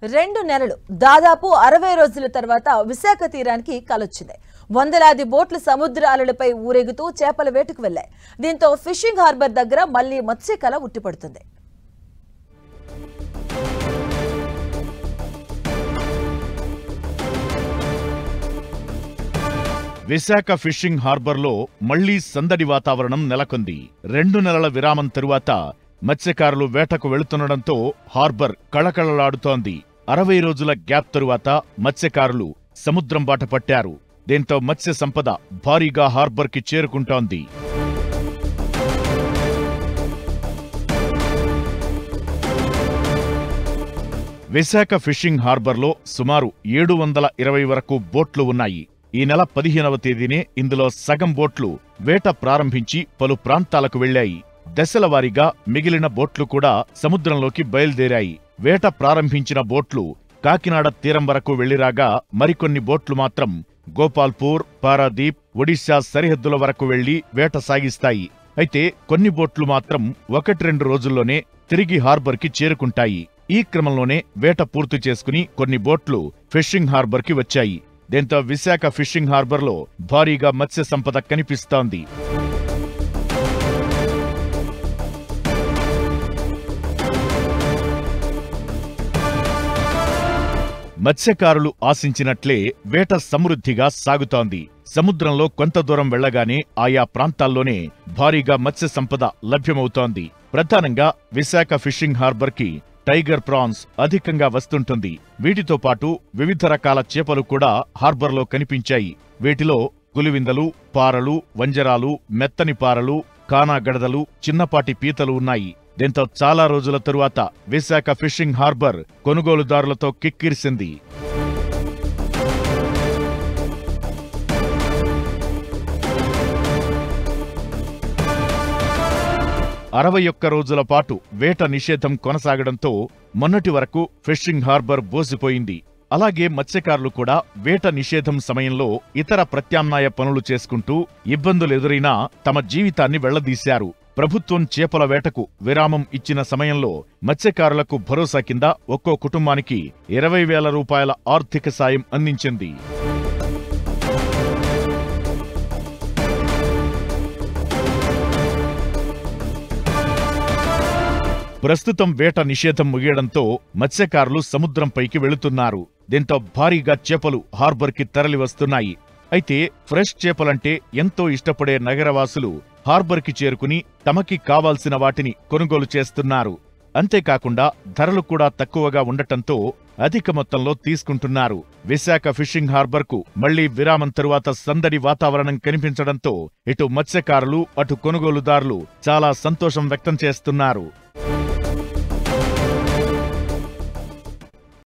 2 నెలలు దాదాపు 60 రోజుల తర్వాత విశాఖ తీరానికి కలొచ్చింది. వందలాది బోట్లు సముద్ర అలలపై ఊరేగుతూ చేపల వేటకు వెళ్లాయి. దీంతో ఫిషింగ్ హార్బర్ దగ్గర మళ్లీ మత్స్యకళ ఉట్టిపడుతుంది. విశాఖ ఫిషింగ్ హార్బర్లో మళ్లీ సందడి వాతావరణం నెలకొంది. 2 నెలల విరామం తరువాత మత్స్యకారులు వేటకు వెళుతుండటంతో హార్బర్ కళకళలాడుతోంది. 60 రోజుల గ్యాప్ తరువాత మత్స్యకారులు సముద్రం బాట పట్టారు. దీంతో మత్స్య సంపద భారీగా హార్బర్కి చేరుకుంటోంది. విశాఖ ఫిషింగ్ హార్బర్లో సుమారు 720 వరకు బోట్లు ఉన్నాయి. ఈ నెల 15వ తేదీనే ఇందులో సగం బోట్లు వేట ప్రారంభించి పలు ప్రాంతాలకు వెళ్లాయి. దశలవారీగా మిగిలిన బోట్లు కూడా సముద్రంలోకి బయలుదేరాయి. వేట ప్రారంభించిన బోట్లు కాకినాడ తీరం వరకు వెళ్లిరాగా మరికొన్ని బోట్లు మాత్రం గోపాల్పూర్, పారాదీప్, ఒడిశా సరిహద్దుల వరకు వెళ్లి వేట సాగిస్తాయి. అయితే కొన్ని బోట్లు మాత్రం 1-2 రోజుల్లోనే తిరిగి హార్బర్కి చేరుకుంటాయి. ఈ క్రమంలోనే వేట పూర్తి చేసుకుని కొన్ని బోట్లు ఫిషింగ్ హార్బర్కి వచ్చాయి. దీంతో విశాఖ ఫిషింగ్ హార్బర్లో భారీగా మత్స్య సంపద కనిపిస్తోంది. మత్స్యకారులు ఆశించినట్లే వేట సమృద్ధిగా సాగుతోంది. సముద్రంలో కొంత దూరం వెళ్లగానే ఆయా ప్రాంతాల్లోనే భారీగా మత్స్య సంపద లభ్యమవుతోంది. ప్రధానంగా విశాఖ ఫిషింగ్ హార్బర్కి టైగర్ ప్రాన్స్ అధికంగా వస్తుంటుంది. వీటితో పాటు వివిధ రకాల చేపలు కూడా హార్బర్లో కనిపించాయి. వీటిలో గులివిందలు, పారలు, వంజరాలు, మెత్తని పారలు, కానాగడదలు, చిన్నపాటి పీతలు ఉన్నాయి. దీంతో చాలా రోజుల తరువాత విశాఖ ఫిషింగ్ హార్బర్ కొనుగోలుదారులతో కిక్కిరిసింది. 61 రోజుల పాటు వేట నిషేధం కొనసాగడంతో మొన్నటి వరకు ఫిషింగ్ హార్బర్ బోసిపోయింది. అలాగే మత్స్యకారులు కూడా వేట నిషేధం సమయంలో ఇతర ప్రత్యామ్నాయ పనులు చేసుకుంటూ ఇబ్బందులెదురైనా తమ జీవితాన్ని వెళ్లదీశారు. ప్రభుత్వం చేపల వేటకు విరామం ఇచ్చిన సమయంలో మత్స్యకారులకు భరోసా కింద ఒక్కో కుటుంబానికి 20,000 రూపాయల ఆర్థిక సాయం అందించింది. ప్రస్తుతం వేట నిషేధం ముగియడంతో మత్స్యకారులు సముద్రంపైకి వెళుతున్నారు. దీంతో భారీగా చేపలు హార్బర్కి తరలివస్తున్నాయి. అయితే ఫ్రెష్ చేపలంటే ఎంతో ఇష్టపడే నగరవాసులు హార్బర్కి చేరుకుని తమకి కావాల్సిన వాటిని కొనుగోలు చేస్తున్నారు. అంతేకాకుండా ధరలు కూడా తక్కువగా ఉండటంతో అధిక మొత్తంలో తీసుకుంటున్నారు. విశాఖ ఫిషింగ్ హార్బర్కు మళ్లీ విరామం తరువాత సందడి వాతావరణం కనిపించడంతో ఇటు మత్స్యకారులు అటు కొనుగోలుదారులు చాలా సంతోషం వ్యక్తం చేస్తున్నారు.